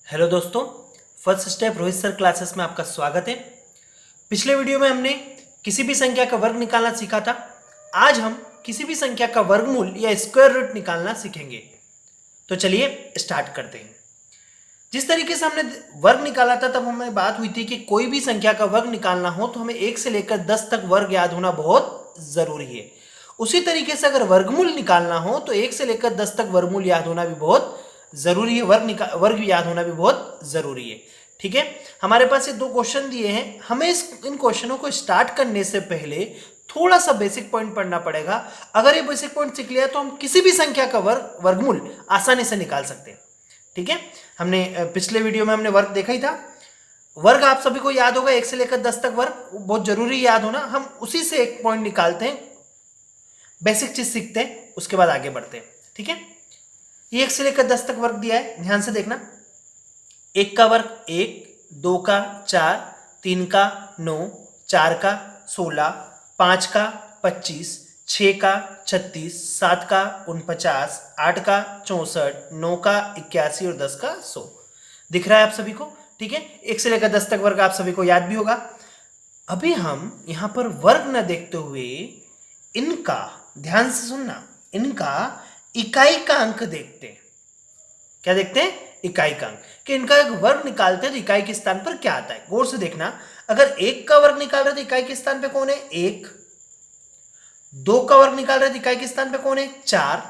Hello दोस्तों, first step Rohit sir classes में आपका स्वागत है। पिछले वीडियो में हमने किसी भी संख्या का वर्ग निकालना सीखा था। आज हम किसी भी संख्या का वर्गमूल या स्क्वायर रूट निकालना सीखेंगे। तो चलिए स्टार्ट करते हैं। जिस तरीके से हमने वर्ग निकाला था तब हमें बात हुई थी कि कोई भी संख्या का वर्ग निकालना हो तो हमें 1 से लेकर 10 तक वर्ग याद होना बहुत जरूरी है। उसी तरीके से अगर वर्गमूल निकालना हो तो 1 से लेकर 10 तक वर्गमूल याद होना भी बहुत जरूरी है। वर्ग याद होना भी बहुत जरूरी है। ठीक है, हमारे पास ये 2 क्वेश्चन दिए हैं। हमें इन क्वेश्चनों को स्टार्ट करने से पहले थोड़ा सा बेसिक पॉइंट पढ़ना पड़ेगा। अगर ये बेसिक पॉइंट सीख लिया तो हम किसी भी संख्या का वर्गमूल आसानी से निकाल सकते हैं। ठीक है, हमने पिछले वीडियो में हमने वर्ग देखा ही था। वर्ग आप सभी को याद होगा, 1 से लेकर 10 तक वर्ग बहुत जरूरी याद होना। हम उसी से एक पॉइंट निकालते हैं, बेसिक चीज सीखते हैं, उसके बाद आगे बढ़ते हैं। ठीक है, ये 1 से लेकर 10 तक वर्ग दिया है, ध्यान से देखना। 1 का वर्ग 1, 2 का 4, 3 का 9, 4 का 16, 5 का 25, 6 का 36, 7 का 49, 8 का 64, 9 का 81 और 10 का 100। दिख रहा है आप सभी को? ठीक है, 1 से लेकर 10 तक वर्ग आप सभी को याद भी होगा। अभी हम यहां पर वर्ग न देखते हुए इनका, ध्यान से सुनना, इनका इकाई का अंक देखते हैं। क्या देखते हैं? इकाई का अंक। कि इनका एक वर्ग निकालते हैं तो इकाई के स्थान पर क्या आता है, गौर से देखना। अगर 1 का वर्ग निकाल रहे तो इकाई के स्थान पे कौन है? 1। 2 का वर्ग निकाल रहे तो इकाई के स्थान पे कौन है? 4।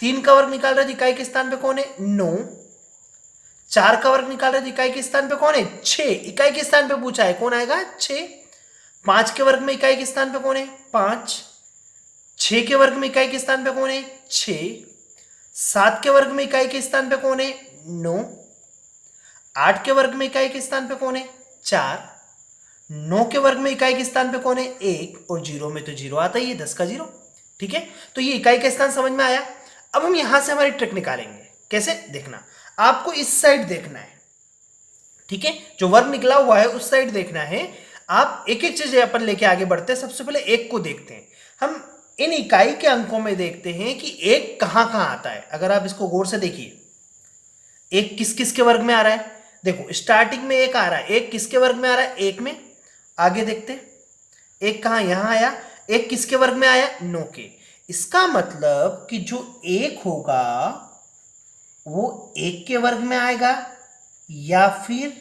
3 का वर्ग निकाल रहे तो इकाई के स्थान पे कौन है? 9। 4 का वर्ग निकाल रहे तो इकाई के स्थान पे कौन है? 6। इकाई के स्थान पे पूछा है, कौन आएगा? 6। 5 के वर्ग में इकाई के स्थान पे कौन है? 5। 6 के वर्ग में इकाई के स्थान पे कौन है? 6। 7 के वर्ग में इकाई के स्थान पे कौन है? 9। 8 के वर्ग में इकाई के स्थान पे कौन है? 4। 9 के वर्ग में इकाई के स्थान पे कौन है? 1। और 0 में तो 0 आता ही है, 10 का 0। ठीक है, तो ये इकाई का स्थान समझ में आया। अब हम यहां से हमारी ट्रिक निकालेंगे। कैसे? देखना, आपको इस साइड देखना है। ठीक है, जो वर्ग निकला हुआ है उस साइड देखना है। आप एक एक चीज अपन लेके आगे बढ़ते हैं। सबसे पहले 1 को देखते हैं। हम इन इकाई के अंकों में देखते हैं कि 1 कहां कहां आता है। अगर आप इसको गौर से देखिए, 1 किस किस के वर्ग में आ रहा है? देखो, स्टार्टिंग में 1 आ रहा है। 1 किसके वर्ग में आ रहा है? 1 में। आगे देखते हैं, 1 कहां? यहां आया। 1 किसके वर्ग में आया? 9 के। इसका मतलब कि जो 1 होगा वो 1 के वर्ग में आएगा या फिर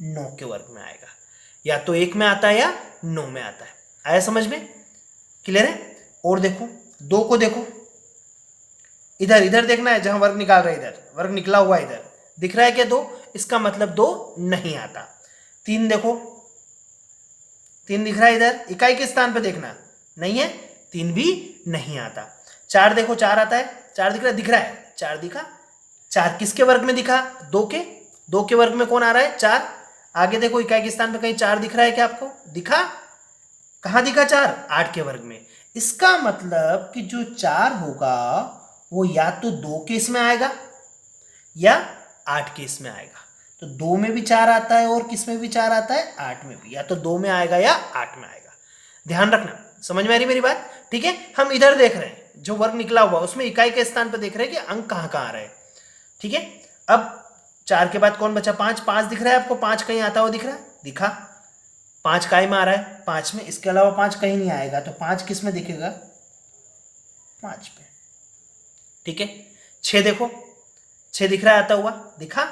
9 के वर्ग में आएगा। या तो 1 में आता है या 9 में आता है। आया समझ में? क्लियर है? और देखो, 2 को देखो, इधर इधर देखना है, जहां वर्ग निकाल रहे इधर वर्ग निकला हुआ है, इधर दिख रहा है क्या? 2। इसका मतलब 2 नहीं आता। 3 देखो, 3 दिख रहा है इधर, इकाई के स्थान पे देखना, नहीं है, 3 भी नहीं आता। 4 देखो, 4 आता है। 4 दिख रहा है, 4 दिखा। 4 किसके वर्ग में दिखा? 2 के। 2 के वर्ग में कौन आ रहा है? 4। आगे देखो, इकाई के स्थान पे कहीं 4 दिख रहा है क्या आपको? दिखा। कहां दिखा? 4, 8 के वर्ग में। इसका मतलब कि जो 4 होगा वो या तो 2 के इसमें आएगा या 8 के इसमें आएगा। तो 2 में भी 4 आता है और किस में भी 4 आता है? 8 में भी। या तो 2 में आएगा या 8 में आएगा। ध्यान रखना, समझ में आ रही मेरी बात? ठीक है, हम इधर देख रहे हैं, जो वर्ग निकला हुआ उसमें इकाई के स्थान पर देख रहे हैं कि अंक कहां कहां आ रहे हैं। ठीक है, अब 4 के बाद कौन बचा? 5। 5 दिख रहा है आपको? 5 कहीं आता हुआ दिख रहा है? दिखा। 5 काय में आ रहा है? 5 में। इसके अलावा 5 कहीं नहीं आएगा, तो 5 किस में दिखेगा? 5 पे। ठीक है, 6 देखो, 6 दिख रहा है आता हुआ? दिखा।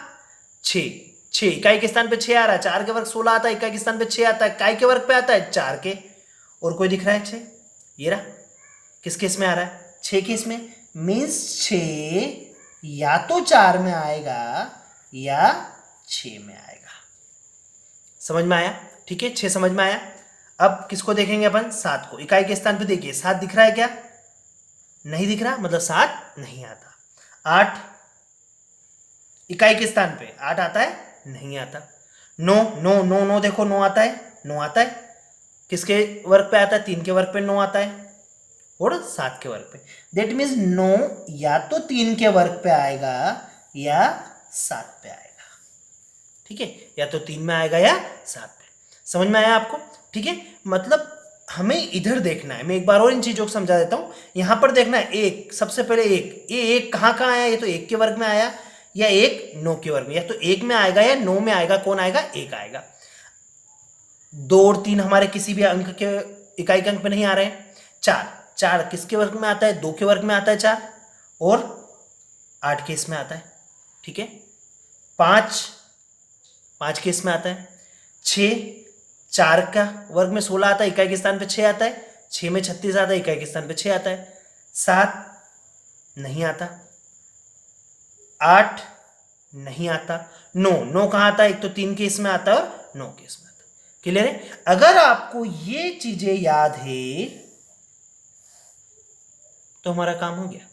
6 इकाई के स्थान पे 6 आ रहा है। 4 के वर्ग 16 आता है, इकाई के स्थान पे 6 आता है। काय के वर्ग पे आता है? 4 के। और कोई दिख रहा है? 6, ये रहा। किस किस में आ रहा है? 6 के इसमें। मीन्स 6 या तो 4 में आएगा या 6 में आएगा। समझ में आया? ठीक है, 6 समझ में आया। अब किसको देखेंगे अपन? 7 को। इकाई के स्थान पे देखिए, 7 दिख रहा है क्या? नहीं दिख रहा, मतलब 7 नहीं आता। 8 इकाई के स्थान पे 8 आता है? नहीं आता। 9 9 9 9 देखो, 9 आता है? 9 आता है। किसके वर्ग पे आता है? 3 के वर्ग पे 9 आता है और 7 के वर्ग पे। दैट मीन्स 9 या तो 3 के वर्ग पे आएगा या 7 पे आएगा। ठीक है, या तो 3 में आएगा या 7 पे। समझ में आया आपको? ठीक है, मतलब हमें इधर देखना है। मैं एक बार और इन चीजों को समझा देता हूं। यहां पर देखना है 1, सबसे पहले 1, ये 1 कहां कहां आया? ये तो 1 के वर्ग में आया। या एक 9 के वर्ग में, या तो 1 में आएगा या 9 में आएगा, कौन आएगा? 1 आएगा। 2 और 3 हमारे किसी भी अंक के इकाई के अंक पे नहीं आ रहे हैं। 4 किसके वर्ग में आता है? 2 के वर्ग में आता है 4, और 8 के इसमें आता है, ठीक है। 5 के इसमें आता है। 4 का वर्ग में 16 आता है, इकाई के स्थान पे 6 आता है। 6 में 36 आता है, इकाई के स्थान पे 6 आता है। 7 नहीं आता। 8 नहीं आता। 9 कहाँ आता है? एक तो 3 के इसमें आता है और 9 के इसमें आता है। क्लियर है? अगर आपको ये चीजें याद है तो हमारा काम हो गया।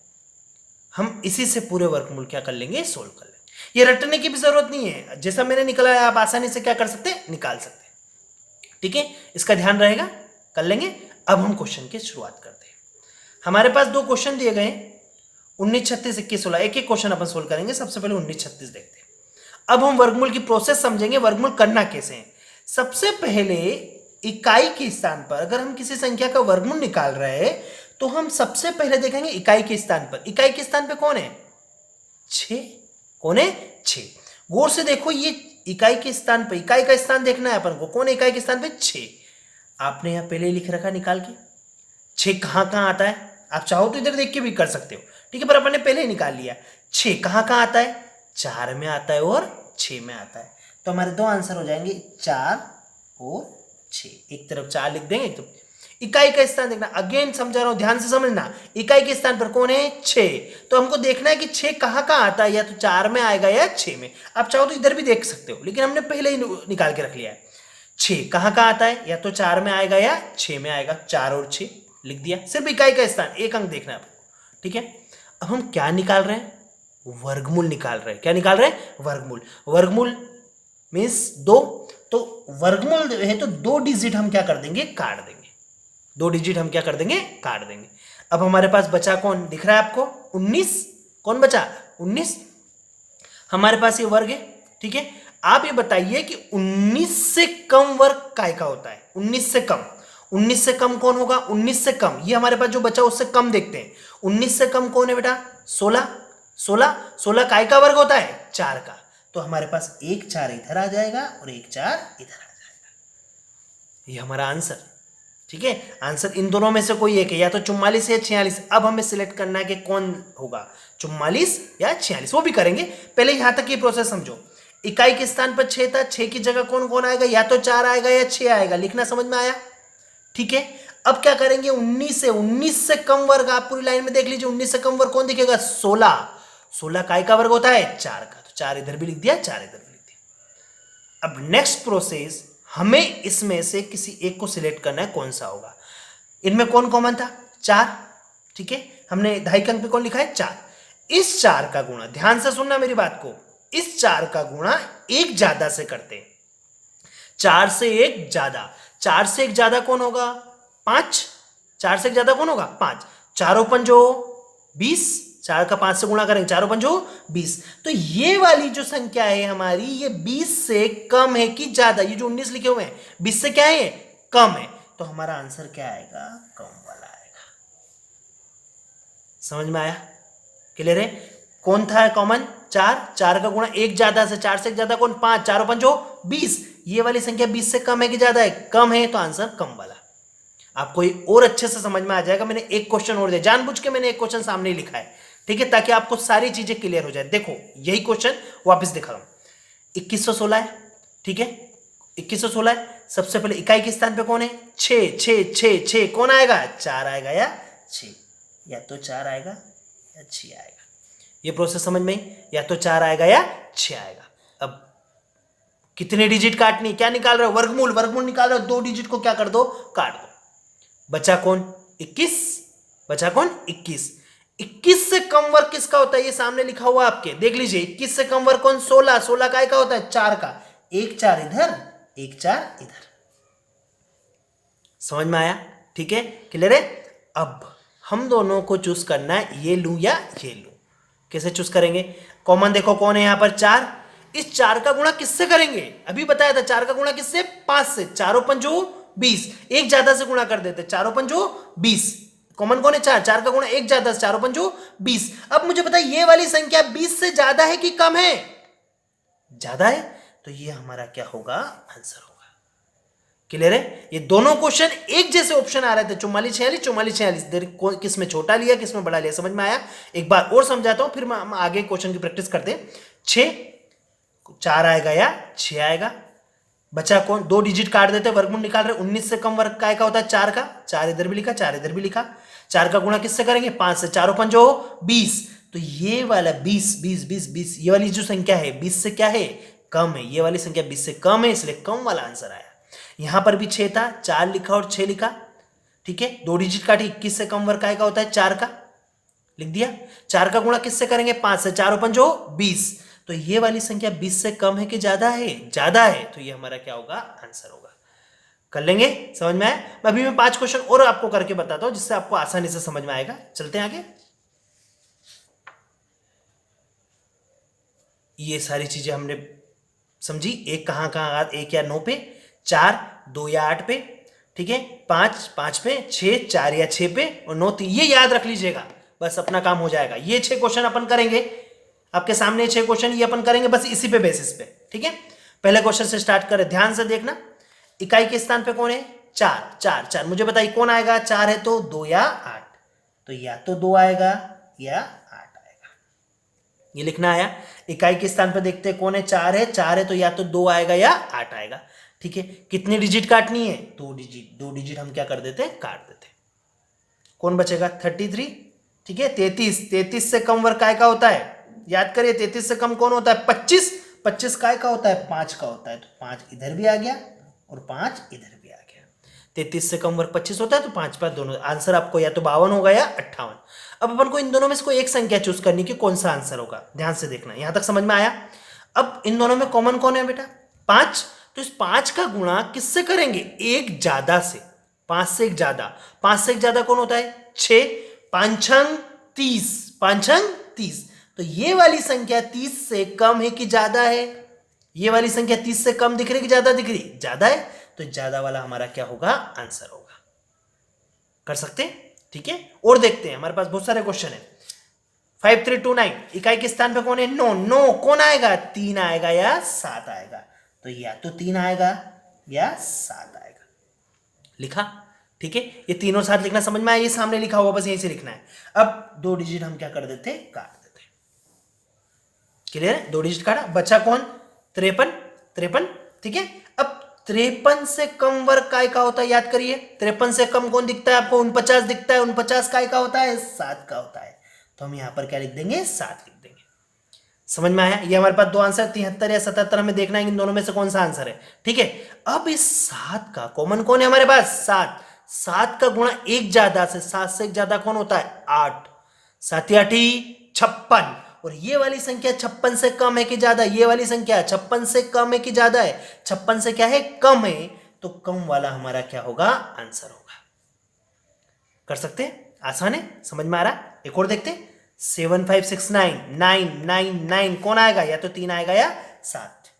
हम इसी से पूरे वर्गमूल क्या कर लेंगे? सोल्व कर लेंगे। ये रटने की भी जरूरत नहीं है, जैसा मैंने निकाला है आप आसानी से क्या कर सकते हैं? निकाल सकते हैं, ठीक है। इसका ध्यान रहेगा, कर लेंगे। अब हम क्वेश्चन की शुरुआत करते हैं। हमारे पास 2 क्वेश्चन दिए गए, 19, 36, 21, 16। एक एक क्वेश्चन अपन सोल्व करेंगे। सबसे पहले 19, 36 देखते हैं। अब हम वर्गमूल की प्रोसेस समझेंगे, वर्गमूल करना कैसे है। सबसे पहले इकाई के स्थान पर अगर हम किसी संख्या का वर्गमूल निकाल रहे हैं तो हम सबसे पहले देखेंगे इकाई के स्थान पर। इकाई के स्थान पे कौन है? 6। कौन है? 6। गौर से देखो, ये इकाई के स्थान पे, इकाई का स्थान देखना है अपन को। कौन है इकाई के स्थान पे? 6। आपने यहां पहले लिख रखा निकाल के। 6 कहां कहां आता है? आप चाहो तो इधर देख के भी कर सकते हो, ठीक है, पर अपन ने पहले ही निकाल लिया। 6 कहां कहां आता है? 4 में आता है और 6 में आता है। तो हमारे 2 आंसर हो जाएंगे, 4 और 6। एक तरफ 4 लिख देंगे, एक तरफ। इकाई का स्थान देखना, अगेन समझा रहा हूं, ध्यान से समझना। इकाई के स्थान पर कौन है? 6। तो हमको देखना है कि 6 कहां कहां आता है, या तो 4 में आएगा या 6 में। आप चाहो तो इधर भी देख सकते हो, लेकिन हमने पहले ही निकाल के रख लिया है। 6 कहां कहां आता है? या तो 4 में आएगा या 6 में आएगा। 4 और 6 लिख दिया। सिर्फ इकाई का स्थान, एक अंक देखना है आपको, ठीक है। अब हम क्या निकाल रहे हैं? वर्गमूल निकाल रहे हैं। क्या निकाल रहे हैं? वर्गमूल। वर्गमूल मीन्स 2, तो वर्गमूल है तो 2 डिजिट हम क्या कर देंगे? काट देंगे। 2 डिजिट हम क्या कर देंगे? काट देंगे। अब हमारे पास बचा कौन? दिख रहा है आपको? 19। कौन बचा? 19। हमारे पास ये वर्ग है, ठीक है। आप ये बताइए कि 19 से कम वर्ग काय का होता है? 19 से कम। 19 से कम कौन होगा? 19 से कम, ये हमारे पास जो बचा उससे कम देखते हैं। 19 से कम कौन है बेटा? 16। 16 काय का वर्ग होता है? 4 का। तो हमारे पास 1 4 इधर आ जाएगा और 1 4 इधर आ जाएगा। ये हमारा आंसर, ठीक है। आंसर इन दोनों में से कोई एक है, या तो 44 या 46। अब हमें सिलेक्ट करना है कि कौन होगा, 44 या 46, वो भी करेंगे। पहले यहां तक ये प्रोसेस समझो। इकाई के स्थान पर 6 था, 6 की जगह कौन कौन आएगा? या तो 4 आएगा या 6 आएगा। लिखना समझ में आया? ठीक है। अब क्या करेंगे? 19 से कम वर्ग, आप पूरी लाइन में देख लीजिए। 19 से कम वर्ग कौन दिखेगा? 16। 16 काय का वर्ग होता है? 4 का। तो 4 इधर भी लिख दिया, 4 इधर भी लिख दिया। अब नेक्स्ट प्रोसेस, हमें इसमें से किसी एक को सिलेक्ट करना है, कौन सा होगा। इनमें कौन कॉमन था? 4, ठीक है। हमने 2.5 अंक पे कौन लिखा है? 4। इस 4 का गुणा, ध्यान से सुनना मेरी बात को, इस 4 का गुणा एक ज्यादा से करते हैं। 4 से एक ज्यादा। 4 से एक ज्यादा कौन होगा? 5। 4 से एक ज्यादा कौन होगा? 5। 4 पंजो 20। 4 का 5 से गुणा करेंगे, 4 पंजो 20। तो ये वाली जो संख्या है हमारी, ये 20 से कम है कि ज्यादा? ये जो 19 लिखे हुए हैं 20 से क्या है? कम है। तो हमारा आंसर क्या आएगा? कम वाला आएगा। समझ में आया? क्लियर है? कौन था कॉमन? 4। 4 का गुणा एक ज्यादा से, 4 से एक ज्यादा कौन? 5। 4 पंजो 20। ये वाली संख्या 20 से कम है कि ज्यादा है? कम है। तो आंसर कम वाला। आपको ये और अच्छे से समझ में आ जाएगा। मैंने एक क्वेश्चन और दिया, जानबूझ के मैंने एक क्वेश्चन सामने ही लिखा है, ठीक है, ताकि आपको सारी चीजें क्लियर हो जाए। देखो यही क्वेश्चन वापस दिखा रहा हूं। 2116 है, ठीक है। 2116 है। सबसे पहले इकाई के स्थान पे कौन है? 6। 6 6 6 कौन आएगा? 4 आएगा या 6? या तो 4 आएगा या 6 आएगा। ये प्रोसेस समझ में? या तो 4 आएगा या 6 आएगा। अब कितने डिजिट काटनी? क्या निकाल रहे हो? वर्गमूल। वर्गमूल निकाल रहे हो, 2 डिजिट को क्या कर दो? काट दो। बचा कौन? 21। बचा कौन? 21। 21 से कम वर्ग किसका होता है? ये सामने लिखा हुआ आपके, देख लीजिए। 21 से कम वर्ग कौन? 16। 16 काय का होता है? 4 का। 1 4 इधर, 1 4 इधर। समझ में आया? ठीक है, क्लियर है? अब हम दोनों को चूज करना है, ये लूं या ये लूं। कैसे चूज करेंगे? कॉमन देखो कौन है यहां पर? 4। इस 4 का गुणा किससे करेंगे? अभी बताया था। 4 का गुणा किससे? 5 से। 4 पंजो 20। एक ज्यादा से गुणा कर देते, 4 पंजो 20। कॉमन कौन है? 4, 4 का गुणा 1 ज्यादा, 4 पंचो 20। अब मुझे बताइए ये वाली संख्या 20 से ज्यादा है कि कम है? ज्यादा है, तो ये हमारा क्या होगा? आंसर होगा। क्लियर है? ये दोनों क्वेश्चन एक जैसे ऑप्शन आ रहे थे, 44 46 44 46, किस में छोटा लिया किस में बड़ा लिया, समझ में आया? एक बार और समझाता हूं, फिर हम आगे क्वेश्चन की प्रैक्टिस करते हैं। 4 आएगा या 6 आएगा? बचा कौन? 2 डिजिट काट देते, वर्गमूल निकाल रहे। 19 से कम वर्ग काय का होता है? 4 का। 4 इधर भी लिखा, 4 इधर भी लिखा। 4 का गुणा किससे करेंगे? 5 से। 4 5 20। तो ये वाला 20 20 20 20, ये वाली जो संख्या है 20 से क्या है? कम है। ये वाली संख्या 20 से कम है, इसलिए कम वाला आंसर आया। यहां पर भी 6 था, 4 लिखा और 6 लिखा। ठीक है, 2 डिजिट काटी। 21 से कम वर्ग काय का होता है? 4 का। लिख दिया। 4 का गुणा किससे करेंगे? 5 से। 4 5 20। तो ये वाली संख्या 20 से कम है कि ज्यादा है? ज्यादा है, तो ये हमारा क्या होगा? आंसर होगा। कर लेंगे? समझ में आया? अभी मैं 5 क्वेश्चन और आपको करके बताता हूं, जिससे आपको आसानी से समझ में आएगा। चलते हैं आगे। ये सारी चीजें हमने समझी। एक कहां कहां? 1 या 9 पे, 4 2 या 8 पे, ठीक है, 5 5 पे, 6 4 या 6 पे, और 9 3। ये याद रख लीजिएगा, बस अपना काम हो जाएगा। ये 6 क्वेश्चन अपन करेंगे, आपके सामने 6 क्वेश्चन ये अपन करेंगे बस इसी पे बेसिस पे। ठीक है, पहले क्वेश्चन से स्टार्ट करें, ध्यान से देखना। इकाई के स्थान पे कौन है? 4 4 4। मुझे बताइए कौन आएगा? 4 है तो 2 या 8, तो या तो 2 आएगा या 8 आएगा। ये लिखना आया। इकाई के स्थान पे देखते हैं कौन है? 4 है। 4 है तो या तो 2 आएगा या 8 आएगा। ठीक है, कितनी डिजिट काटनी है? 2 डिजिट। 2 डिजिट हम क्या कर देते हैं? काट देते। कौन बचेगा? 33। ठीक है, 33। 33 से कम वर्ग काय का होता है? याद करिए, 33 से कम कौन होता है? 25। 25 काय का होता है? 5 का होता है, तो 5 इधर भी आ गया और 5 इधर भी आ गया। 33 से कम वर्ग 25 होता है, तो 5 5 दोनों। आंसर आपको या तो 52 होगा या 58। अब अपन को इन दोनों में से कोई एक संख्या चूज करनी कि कौन सा आंसर होगा। ध्यान से देखना, यहां तक समझ में आया? अब इन दोनों में कॉमन कौन है बेटा? 5। तो इस 5 का गुणा किससे करेंगे? एक ज्यादा से। 5 से एक ज्यादा। 5 से एक ज्यादा कौन होता है? 6। 5 30। 5 30। तो ये वाली संख्या 30 से कम है कि ज्यादा है? ये वाली संख्या 30 से कम दिख रही कि ज्यादा दिख रही? ज्यादा है, तो ज्यादा वाला हमारा क्या होगा? आंसर होगा। कर सकते हैं? ठीक है, और देखते हैं, हमारे पास बहुत सारे क्वेश्चन है। 5329, इकाई के स्थान पे कौन है? 9। 9 कौन आएगा? 3 आएगा या 7 आएगा? तो या तो 3 आएगा या 7 आएगा। लिखा? ठीक है, ये तीनों साथ लिखना समझ में आया? ये सामने लिखा हुआ, बस यहीं से लिखना है। अब 2 डिजिट हम क्या कर देते? काट देते। क्लियर है? 2 डिजिट काटा, बचा कौन? 53। 53। ठीक है, अब 53 से कम वर्ग काय का होता है? याद करिए, 53 से कम कौन दिखता है आपको? 49 दिखता है। 49 काय का होता है? 7 का होता है। तो हम यहां पर क्या लिख देंगे? 7 लिख देंगे। समझ में आया? ये हमारे पास 2 आंसर, 73 या 77। हमें देखना है इन दोनों में से कौन सा आंसर है। ठीक है, अब इस 7 का कॉमन कौन है हमारे पास? 7। 7 का गुणा एक ज्यादा से। 7 से एक ज्यादा कौन होता है? 8। 7 8 56। और ये वाली संख्या 56 से कम है कि ज्यादा? ये वाली संख्या 56 से कम है कि ज्यादा है? 56 से क्या है? कम है। तो कम वाला हमारा क्या होगा? आंसर होगा। कर सकते हैं? आसान है, समझ में आ रहा? एक और देखते हैं। 7569 999 कौन आएगा? या तो 3 आएगा या 7।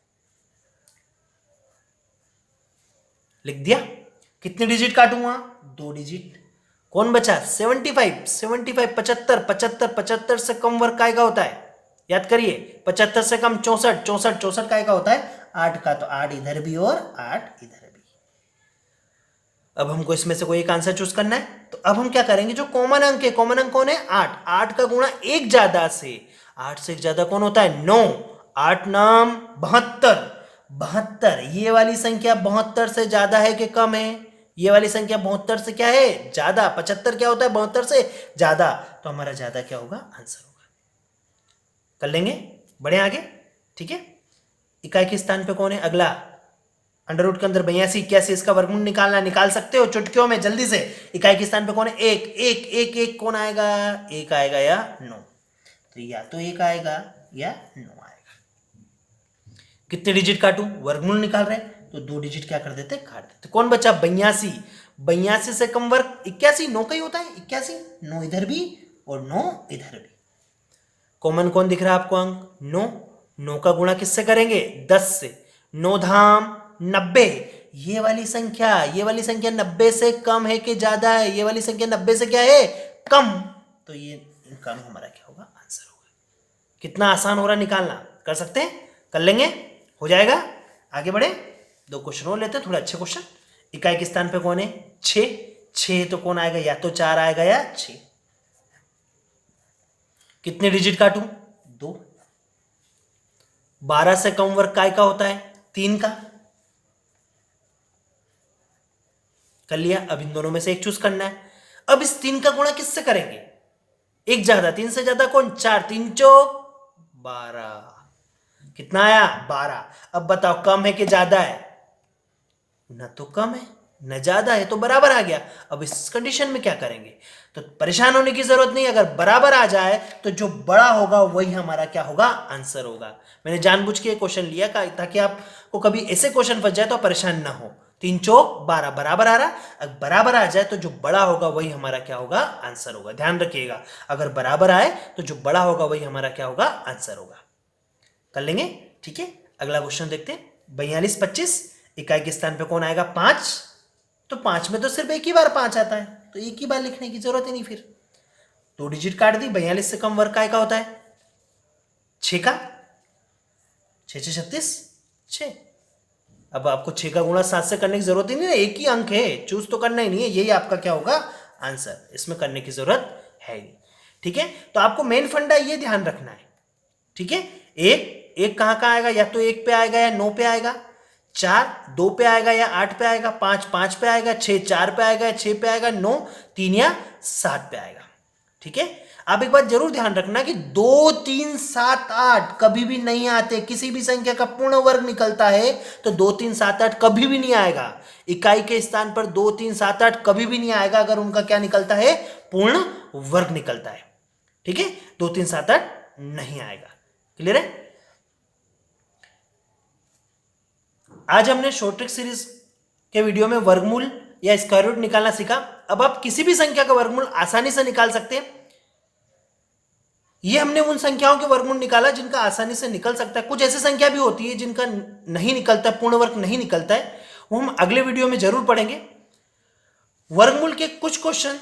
लिख दिया। कितनी डिजिट काटूंगा? 2 डिजिट। कौन बचा? 75 75 75 75 75 से कम वर्ग काय का होता है? याद करिए, 75 से कम 64 64 64 काय का होता है? 8 का। तो 8 इधर भी और 8 इधर भी। अब हमको इसमें से कोई एक आंसर चूज करना है, तो अब हम क्या करेंगे? जो कॉमन अंक है, कॉमन अंक कौन है? 8। 8 का गुणा एक ज्यादा से। 8 से एक ज्यादा कौन होता है? 9। 8 नाम 72। 72, ये वाली संख्या 72 से ज्यादा है कि कम है? ये वाली संख्या 72 से क्या है? ज्यादा। 75 क्या होता है? 72 से ज्यादा। तो हमारा ज्यादा क्या होगा? आंसर होगा। कर लेंगे? बढ़े आगे? ठीक है, इकाई के स्थान पे कौन है? अगला अंडर रूट के अंदर 82 81, इसका वर्गमूल निकालना, निकाल सकते हो चुटकियों में जल्दी से। इकाई के स्थान पे कौन है? 1 1 1 1 कौन आएगा? 1 आएगा या 9? तो या तो 1 आएगा या 9 आएगा। कितने डिजिट काटूं? वर्गमूल निकाल रहे हैं, तो 2 डिजिट क्या कर देते? काट देते। कौन बचा? 82। 82 से कम वर्ग 81, 9 का ही होता है। 81, 9 इधर भी और 9 इधर भी। कॉमन कौन दिख रहा है आपको? अंक 9। 9 का गुणा किससे करेंगे? 10 से। 9 धाम 90, ये वाली संख्या 90 से कम है कि ज्यादा है? ये वाली संख्या 90 से क्या है? कम। तो ये इनका हमारा क्या होगा? आंसर होगा। कितना आसान हो रहा निकालना, कर सकते हैं, कर लेंगे, हो जाएगा। आगे बढ़े, 2 क्वेश्चन और लेते हैं, थोड़े अच्छे क्वेश्चन। इकाई के स्थान पे कौन है? 6 तो कौन आएगा? या तो 4 आएगा या 6। कितने डिजिट काटूं? 2। 12 से कम वर्ग काय का होता है? 3 का। कर लिया। अब इन दोनों में से एक चूज करना है। अब इस 3 का गुणा किससे करेंगे? एक ज्यादा, 3 से ज्यादा कौन? 4। 3 चौक 12। कितना आया? 12। अब बताओ कम है कि ज्यादा है? न तो कम है न ज्यादा है, तो बराबर आ गया। अब इस कंडीशन में क्या करेंगे? तो परेशान होने की जरूरत नहीं। अगर बराबर आ जाए तो जो बड़ा होगा वही हमारा क्या होगा? आंसर होगा। मैंने जानबूझ के क्वेश्चन लिया ताकि आपको कभी ऐसे क्वेश्चन फंस जाए तो परेशान ना हो। 3 चौक 12 बराबर आ रहा। अगर बराबर आ जाए तो जो बड़ा होगा वही हमारा क्या होगा? आंसर होगा। ध्यान रखिएगा, अगर बराबर आए तो जो बड़ा होगा वही हमारा क्या होगा? आंसर होगा। कर लेंगे, ठीक है। अगला क्वेश्चन देखते हैं। 42 25, इकाई के स्थान पे कौन आएगा? 5। तो 5 में तो सिर्फ एक ही बार 5 आता है, तो एक ही बार लिखने की जरूरत ही नहीं। फिर 2 डिजिट काट दी। 42 से कम वर्ग काय का होता है? 6 का। 6 6 36 6। अब आपको 6 का गुणा 7 से करने की जरूरत ही नहीं है, एक ही अंक है, चूज तो करना ही नहीं है। यही आपका क्या होगा? आंसर। इसमें करने की जरूरत है नहीं, ठीक है। तो आपको मेन फंडा ये ध्यान रखना है, ठीक है। एक कहां का आएगा? या तो 1 पे आएगा या 9 पे आएगा। 4 2 पे आएगा या 8 पे आएगा। 5 5 पे आएगा। 6 4 पे आएगा या 6 पे आएगा। 9 3 या 7 पे आएगा, ठीक है। आप एक बात जरूर ध्यान रखना कि 2 3 7 8 कभी भी नहीं आते। किसी भी संख्या का पूर्ण वर्ग निकलता है तो 2 3 7 8 कभी भी नहीं आएगा। इकाई के स्थान पर 2 3 7 8 कभी भी नहीं आएगा अगर उनका क्या निकलता है? पूर्ण वर्ग निकलता है, ठीक है। 2 3 7 8 नहीं आएगा। क्लियर है? आज हमने शॉर्ट ट्रिक सीरीज के वीडियो में वर्गमूल या स्क्वायर रूट निकालना सीखा। अब आप किसी भी संख्या का वर्गमूल आसानी से निकाल सकते हैं। ये हमने उन संख्याओं के वर्गमूल निकाला जिनका आसानी से निकल सकता है। कुछ ऐसी संख्या भी होती है जिनका नहीं निकलता, पूर्ण वर्ग नहीं निकलता है, वो हम अगले वीडियो में जरूर पढ़ेंगे। वर्गमूल के कुछ क्वेश्चन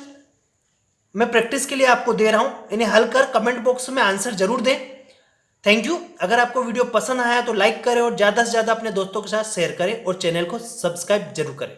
मैं प्रैक्टिस के लिए आपको दे रहा हूं, इन्हें हल कर कमेंट बॉक्स में आंसर जरूर दें। Thank you. अगर आपको वीडियो पसंद आया तो लाइक करें और ज्यादा से ज्यादा अपने दोस्तों के साथ शेयर करें और चैनल को सब्सक्राइब जरूर करें।